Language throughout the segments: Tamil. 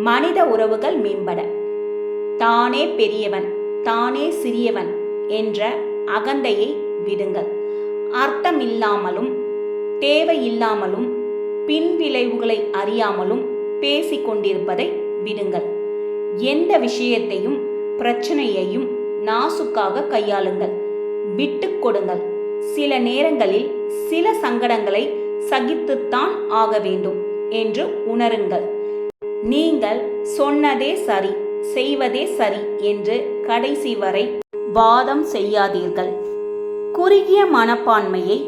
மனித உறவுகள் மேம்பட. தானே பெரியவன் தானே சிறியவன் என்ற அகந்தையை விடுங்கள். அர்த்தமில்லாமலும் தேவையில்லாமலும் பின்விளைவுகளை அறியாமலும் பேசிக்கொண்டிருப்பதை விடுங்கள். எந்த விஷயத்தையும் பிரச்சனையையும் நாசுக்காக கையாளுங்கள். விட்டு கொடுங்கள். சில நேரங்களில் சில சங்கடங்களை சகித்துத்தான் ஆக வேண்டும் என்று உணருங்கள். நீங்கள் சொன்னதே சரி, செய்வதே சரி என்று கடைசி வரை வாதம் செய்யாதீர்கள். குறுகிய மனப்பான்மையை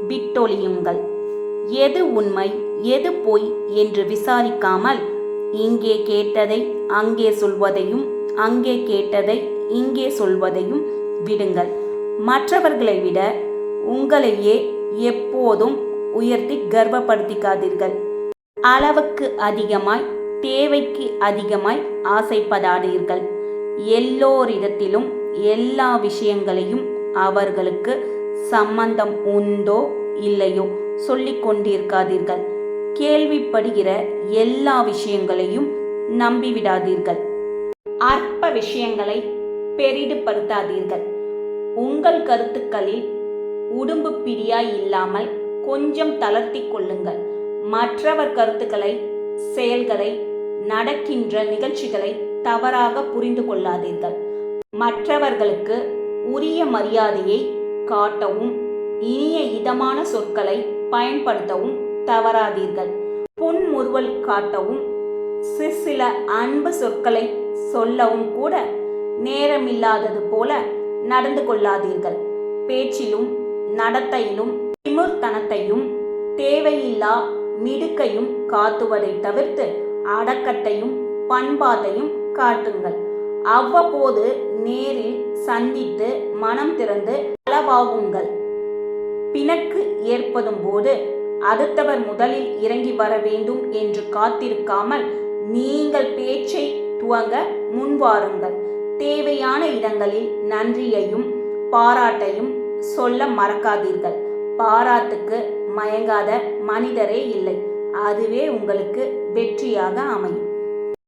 விட்டொழியுங்கள். எது உண்மை எது பொய் என்று விசாரிக்காமல் இங்கே கேட்டதை அங்கே சொல்வதையும் அங்கே கேட்டதை இங்கே சொல்வதையும் விடுங்கள். மற்றவர்களை விட உங்களையே எப்போதும் உயர்த்தி கர்வப்படுத்திக்காதீர்கள். அளவுக்கு அதிகமாய் தேவைக்கு அதிகமாய் ஆசைப்படாதீர்கள். எல்லோரிடத்திலும் எல்லா விஷயங்களையும் அவர்களுக்கு சம்பந்தம் உண்டோ இல்லையோ சொல்லிக் கொண்டிருக்காதீர்கள். கேள்விப்படுகிற எல்லா விஷயங்களையும் நம்பிவிடாதீர்கள். அற்ப விஷயங்களை பெரிதுபடுத்தாதீர்கள். உங்கள் கருத்துக்களில் உடும்பு பிடியாய் இல்லாமல் கொஞ்சம் தளர்த்தி கொள்ளுங்கள். மற்றவர் கருத்துக்களை, செயல்களை, நடக்கின்ற நிகழ்ச்சிகளை தவறாக புரிந்து கொள்ளாதீர்கள். மற்றவர்களுக்கு உரிய மரியாதையை காட்டவும் இனிய இதமான சொற்களை பயன்படுத்தவும் தவறாதீர்கள். புன்முறுவல் காட்டவும் சில அன்பு சொற்களை சொல்லவும் கூட நேரமில்லாதது போல நடந்து கொள்ளாதீர்கள். பேச்சிலும் நடத்தையிலும் திமிர்த்தனத்தையும் தேவையில்லா மிடுக்கையும் காட்டுவதை தவிர்த்து அடக்கத்தையும் பண்பாட்டையும் காட்டுங்கள். அவ்வப்போது நேரில் சந்தித்து மனம் திறந்து அளவாகுங்கள். பிணக்கு ஏற்படும் போது அடுத்தவர் முதலில் இறங்கி வர வேண்டும் என்று காத்திருக்காமல் நீங்கள் பேச்சை துவங்க முன்வாருங்கள். தேவையான இடங்களில் நன்றியையும் பாராட்டையும் சொல்ல மறக்காதீர்கள். பாராட்டுக்கு மயங்காத மனிதரே இல்லை. அதுவே உங்களுக்கு வெற்றியாக அமையும்.